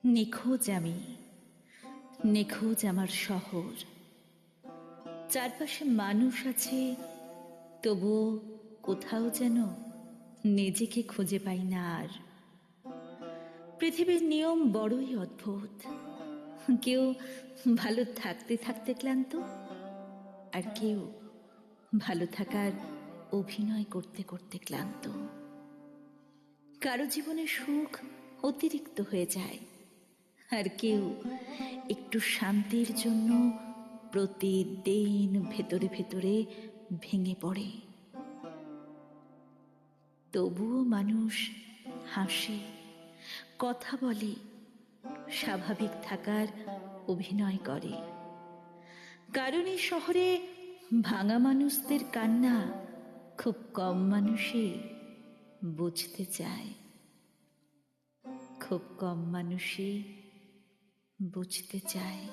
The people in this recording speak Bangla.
নিখোঁজ আমি, নিখোঁজ আমার শহর। চারপাশে মানুষ আছে, তবুও কোথাও যেন নিজেকে খুঁজে পাই না আর। পৃথিবীর নিয়ম বড়ই অদ্ভুত। কেউ ভালো থাকতে থাকতে ক্লান্ত, আর কেউ ভালো থাকার অভিনয় করতে করতে ক্লান্ত। কারো জীবনে সুখ অতিরিক্ত হয়ে যায়, আর কেউ একটু শান্তির জন্য প্রতিদিন ভেতরে ভেতরে ভেঙে পড়ে। তবুও মানুষ হাসে, কথা বলে, স্বাভাবিক থাকার অভিনয় করে। কারণ এই শহরে ভাঙা মানুষদের কান্না খুব কম মানুষই বুঝতে চায়, খুব কম মানুষই বুঝতে চায়।